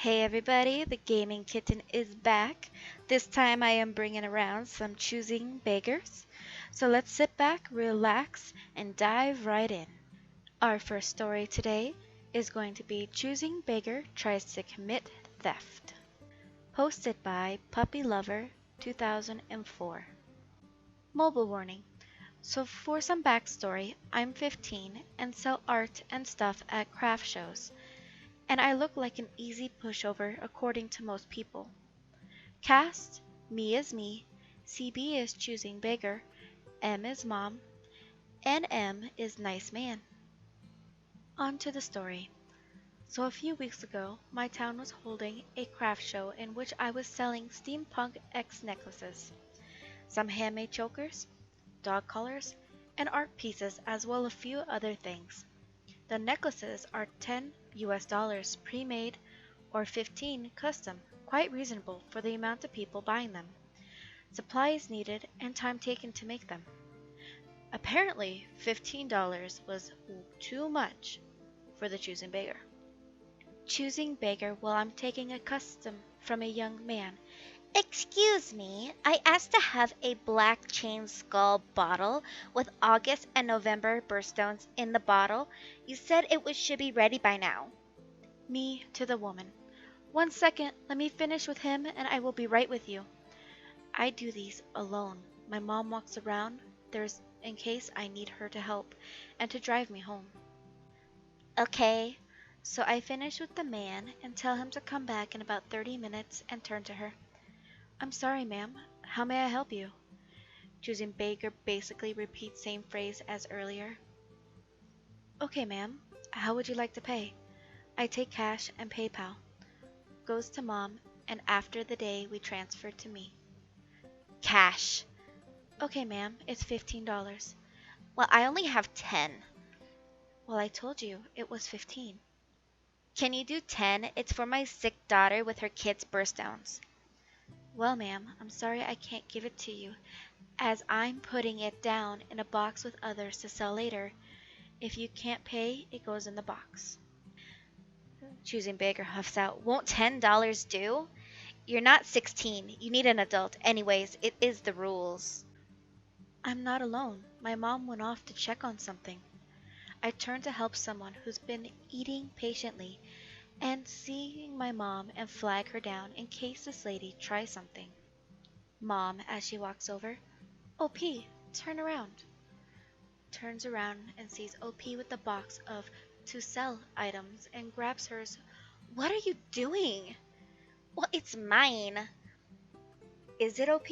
Hey everybody, the Gaming Kitten is back. This time I am bringing around some choosing beggars. So let's sit back, relax, and dive right in. Our first story today is going to be Choosing Beggar Tries to Commit Theft. Posted by Puppy Lover 2004. Mobile warning. So for some backstory, I'm 15 and sell art and stuff at craft shows. And I look like an easy pushover according to most people. Cast: me is me, CB is choosing beggar, M is mom, and M is nice man. On to the story. So a few weeks ago, my town was holding a craft show in which I was selling steampunk X necklaces, some handmade chokers, dog collars, and art pieces as well as a few other things. The necklaces are $10 pre-made or 15 custom, quite reasonable for the amount of people buying them, supplies needed, and time taken to make them. Apparently, $15 was too much for the choosing beggar. Choosing beggar while I'm taking a custom from a young man. Excuse me, I asked to have a black chain skull bottle with August and November birthstones in the bottle. You said should be ready by now. Me to the woman. 1 second, let me finish with him and I will be right with you. I do these alone. My mom walks around, there's in case I need her to help and to drive me home. Okay. So I finish with the man and tell him to come back in about 30 minutes and turn to her. I'm sorry, ma'am. How may I help you? Choosing beggar basically repeats same phrase as earlier. Okay, ma'am. How would you like to pay? I take cash and PayPal. Goes to mom, and after the day we transfer to me. Cash. Okay, ma'am. It's $15. Well, I only have 10. Well, I told you it was 15. Can you do 10? It's for my sick daughter with her kids' birthstones. Well, ma'am, I'm sorry I can't give it to you, as I'm putting it down in a box with others to sell later. If you can't pay, it goes in the box. Choosing beggar huffs out. Won't $10 do? You're not 16. You need an adult. Anyways, it is the rules. I'm not alone. My mom went off to check on something. I turn to help someone who's been eating patiently and seeing my mom and flag her down in case this lady tries something. Mom, as she walks over, OP, turn around. Turns around and sees OP with the box of to sell items and grabs hers. What are you doing? Well, it's mine. Is it OP?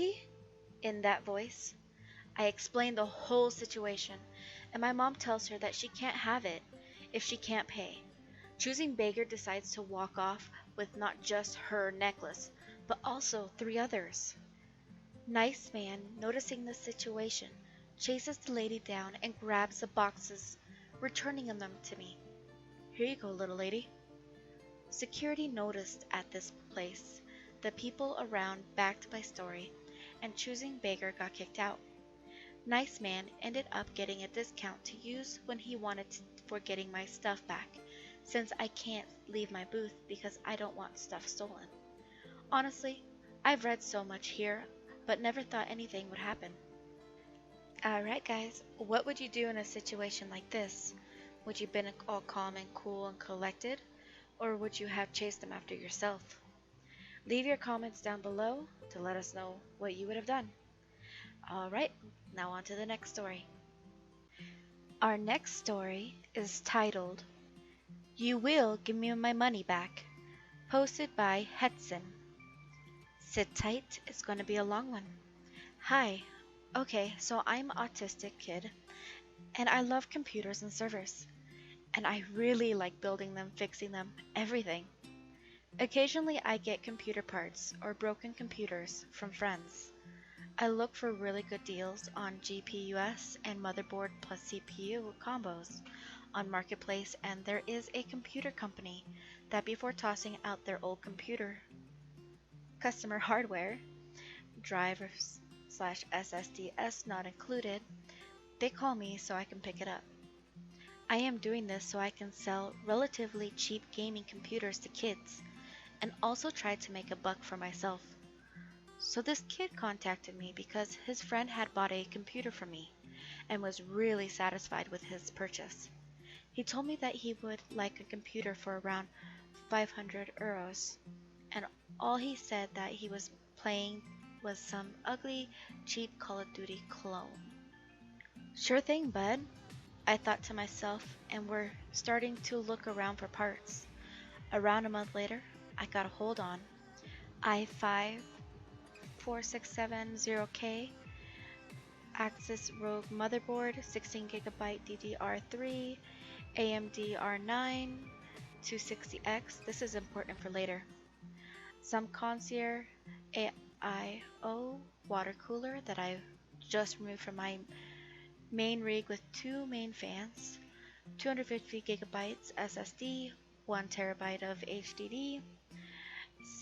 In that voice. I explain the whole situation, and my mom tells her that she can't have it if she can't pay. Choosing beggar decides to walk off with not just her necklace, but also 3 others. Nice man, noticing the situation, chases the lady down and grabs the boxes, returning them to me. Here you go, little lady. Security noticed at this place. The people around backed my story, and choosing beggar got kicked out. Nice man ended up getting a discount to use when he wanted for getting my stuff back, since I can't leave my booth because I don't want stuff stolen. Honestly, I've read so much here, but never thought anything would happen. Alright guys, what would you do in a situation like this? Would you been all calm and cool and collected, or would you have chased them after yourself? Leave your comments down below to let us know what you would have done. Alright, now on to the next story. Our next story is titled, You Will Give Me My Money Back, posted by Hetson. Sit tight, it's going to be a long one. Hi, okay, so I'm an autistic kid, and I love computers and servers, and I really like building them, fixing them, everything. Occasionally I get computer parts or broken computers from friends. I look for really good deals on GPUs and motherboard plus CPU combos on Marketplace, and there is a computer company that before tossing out their old computer customer hardware, drivers / SSDs not included, they call me so I can pick it up. I am doing this so I can sell relatively cheap gaming computers to kids, and also tried to make a buck for myself. So this kid contacted me because his friend had bought a computer for me and was really satisfied with his purchase. He told me that he would like a computer for around 500 euros, and all he said that he was playing was some ugly, cheap Call of Duty clone. Sure thing, bud, I thought to myself, and we're starting to look around for parts. Around a month later, I got a hold on i5-4670K, Axis Rogue motherboard, 16GB DDR3, AMD R9, 260X. This is important for later. Some Concierge AIO water cooler that I just removed from my main rig with 2 main fans, 250GB SSD, 1TB of HDD,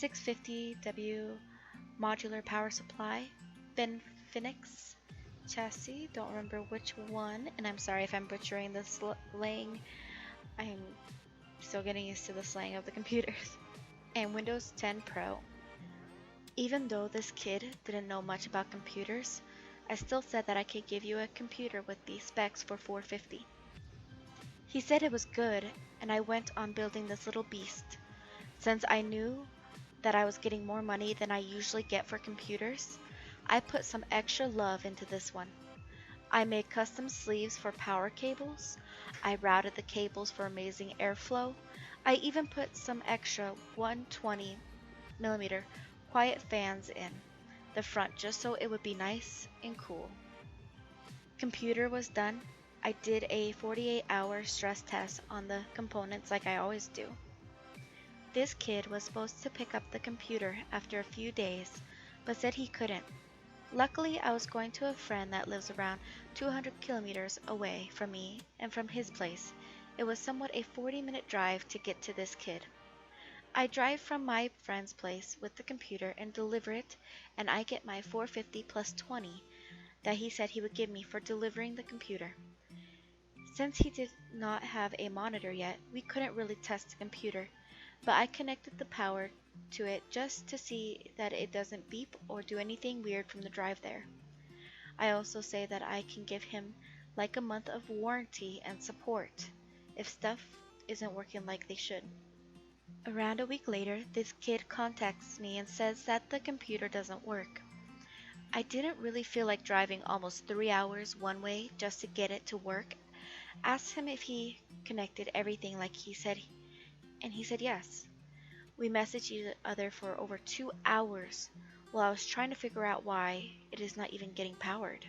650W modular power supply, Phoenix chassis, don't remember which one, and I'm sorry if I'm butchering the slang. I'm still getting used to the slang of the computers. And Windows 10 Pro. Even though this kid didn't know much about computers, I still said that I could give you a computer with these specs for 450. He said it was good, and I went on building this little beast. Since I knew that I was getting more money than I usually get for computers, I put some extra love into this one. I made custom sleeves for power cables, I routed the cables for amazing airflow, I even put some extra 120mm quiet fans in the front just so it would be nice and cool. Computer was done. I did a 48-hour stress test on the components like I always do. This kid was supposed to pick up the computer after a few days, but said he couldn't. Luckily, I was going to a friend that lives around 200 kilometers away from me and from his place. It was somewhat a 40-minute drive to get to this kid. I drive from my friend's place with the computer and deliver it, and I get my 450 plus 20 that he said he would give me for delivering the computer. Since he did not have a monitor yet, we couldn't really test the computer, but I connected the power to it just to see that it doesn't beep or do anything weird from the drive there. I also say that I can give him like a month of warranty and support if stuff isn't working like they should. Around a week later, this kid contacts me and says that the computer doesn't work. I didn't really feel like driving almost 3 hours one way just to get it to work. Asked him if he connected everything like he said, and he said yes. We messaged each other for over 2 hours while I was trying to figure out why it is not even getting powered.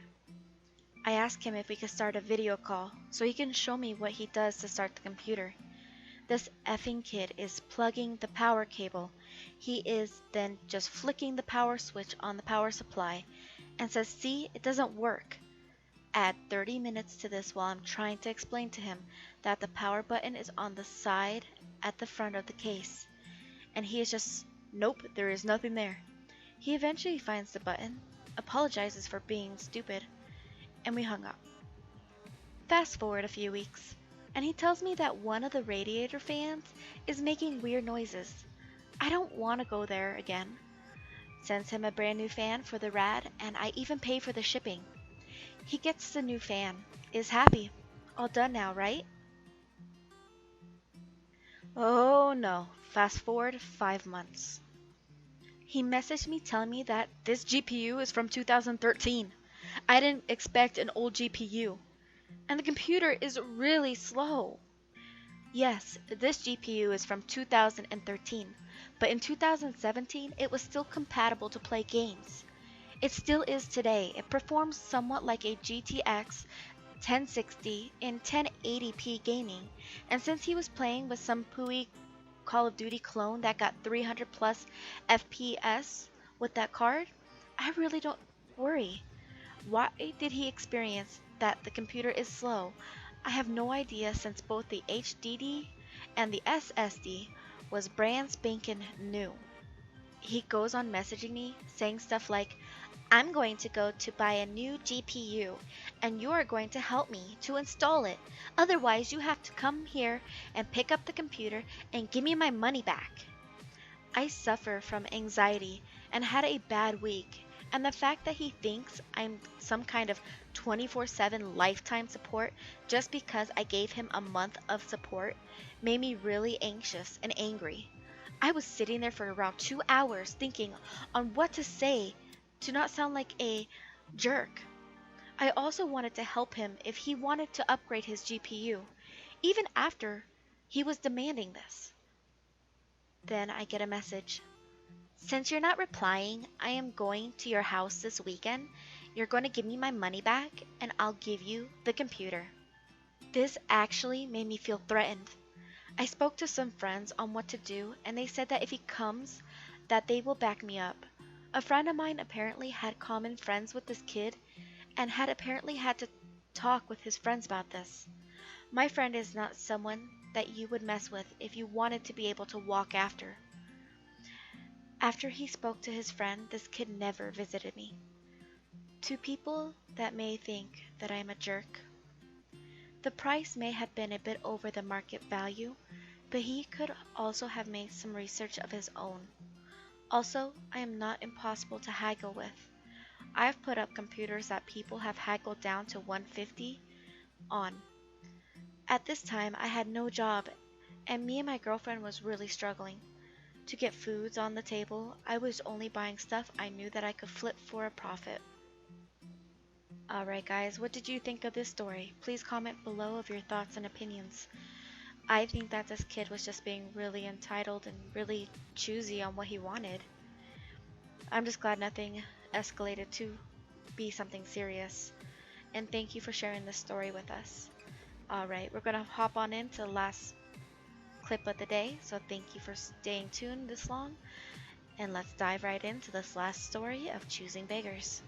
I asked him if we could start a video call so he can show me what he does to start the computer. This effing kid is plugging the power cable. He is then just flicking the power switch on the power supply and says, "See, it doesn't work." Add 30 minutes to this while I'm trying to explain to him that the power button is on the side at the front of the case. And he is just, "Nope, there is nothing there." He eventually finds the button, apologizes for being stupid, and we hung up. Fast forward a few weeks, and he tells me that one of the radiator fans is making weird noises. I don't want to go there again. Sends him a brand new fan for the rad, and I even pay for the shipping. He gets the new fan, is happy. All done now, right? Oh no, fast forward 5 months. He messaged me telling me that this GPU is from 2013. I didn't expect an old GPU. And the computer is really slow. Yes, this GPU is from 2013, but in 2017 it was still compatible to play games. It still is today. It performs somewhat like a GTX 1060 in 1080p gaming, and since he was playing with some pooey Call of Duty clone that got 300 plus FPS with that card, I really don't worry. Why did he experience that the computer is slow? I have no idea, since both the HDD and the SSD was brand spanking new. He goes on messaging me saying stuff like, "I'm going to go to buy a new GPU and you are going to help me to install it. Otherwise you have to come here and pick up the computer and give me my money back." I suffer from anxiety and had a bad week, and the fact that he thinks I'm some kind of 24/7 lifetime support just because I gave him a month of support made me really anxious and angry. I was sitting there for around 2 hours thinking on what to say to not sound like a jerk. I also wanted to help him if he wanted to upgrade his GPU, even after he was demanding this. Then I get a message. Since you're not replying, I am going to your house this weekend. You're going to give me my money back and I'll give you the computer. This actually made me feel threatened. I spoke to some friends on what to do and they said that if he comes, that they will back me up. A friend of mine apparently had common friends with this kid and had apparently had to talk with his friends about this. My friend is not someone that you would mess with if you wanted to be able to walk after. After he spoke to his friend, this kid never visited me. To people that may think that I am a jerk, the price may have been a bit over the market value, but he could also have made some research of his own. Also, I am not impossible to haggle with. I've put up computers that people have haggled down to 150 on. At this time, I had no job, and me and my girlfriend was really struggling. To get foods on the table, I was only buying stuff I knew that I could flip for a profit. Alright guys, what did you think of this story? Please comment below of your thoughts and opinions. I think that this kid was just being really entitled and really choosy on what he wanted. I'm just glad nothing escalated to be something serious. And thank you for sharing this story with us. Alright, we're gonna hop on into the last clip of the day, so thank you for staying tuned this long. And let's dive right into this last story of Choosing Beggars.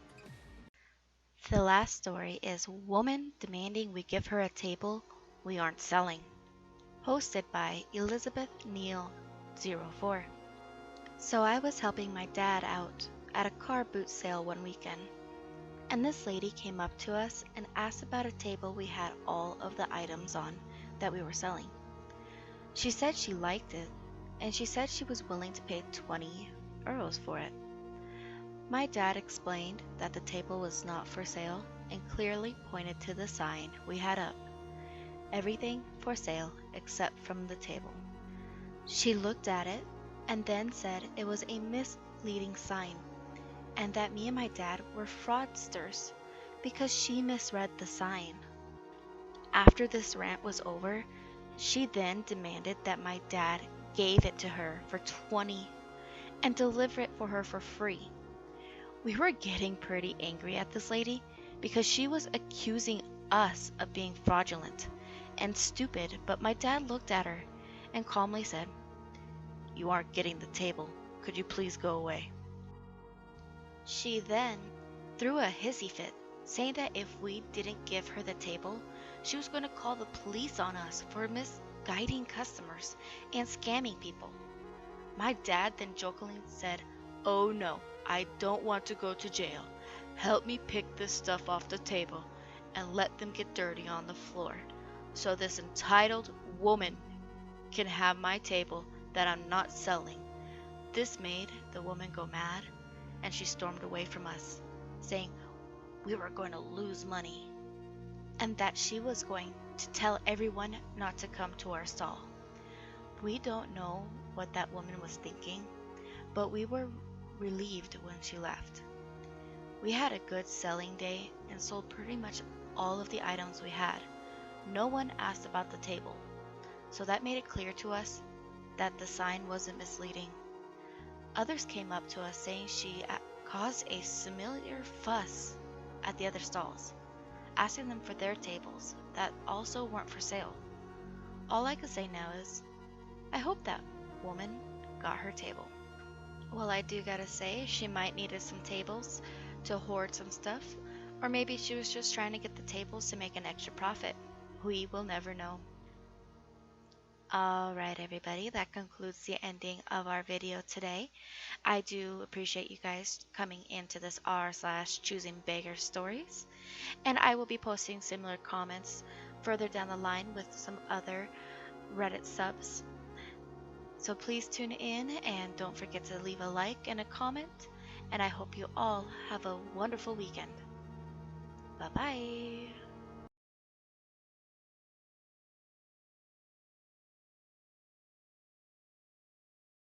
The last story is Woman Demanding We Give Her a Table We Aren't Selling, hosted by Elizabeth Neal 04. So I was helping my dad out at a car boot sale one weekend, and this lady came up to us and asked about a table we had all of the items on that we were selling. She said she liked it, and she said she was willing to pay 20 euros for it. My dad explained that the table was not for sale and clearly pointed to the sign we had up. Everything for sale except from the table. She looked at it and then said it was a misleading sign and that me and my dad were fraudsters because she misread the sign. After this rant was over, she then demanded that my dad gave it to her for 20 and deliver it for her for free. We were getting pretty angry at this lady because she was accusing us of being fraudulent and stupid, but my dad looked at her and calmly said, "You aren't getting the table. Could you please go away?" She then threw a hissy fit, saying that if we didn't give her the table, she was going to call the police on us for misguiding customers and scamming people. My dad then jokingly said, "Oh no, I don't want to go to jail. Help me pick this stuff off the table and let them get dirty on the floor so this entitled woman can have my table that I'm not selling." This made the woman go mad and she stormed away from us, saying we were going to lose money and that she was going to tell everyone not to come to our stall. We don't know what that woman was thinking, but we were relieved when she left. We had a good selling day and sold pretty much all of the items we had. No one asked about the table, so that made it clear to us that the sign wasn't misleading. Others came up to us saying she caused a similar fuss at the other stalls, asking them for their tables that also weren't for sale. All I could say now is, I hope that woman got her table. Well, I do gotta say, she might needed some tables to hoard some stuff, or maybe she was just trying to get the tables to make an extra profit. We will never know. Alright everybody, that concludes the ending of our video today. I do appreciate you guys coming into this r/choosing beggar stories, and I will be posting similar comments further down the line with some other Reddit subs. So please tune in and don't forget to leave a like and a comment. And I hope you all have a wonderful weekend. Bye bye.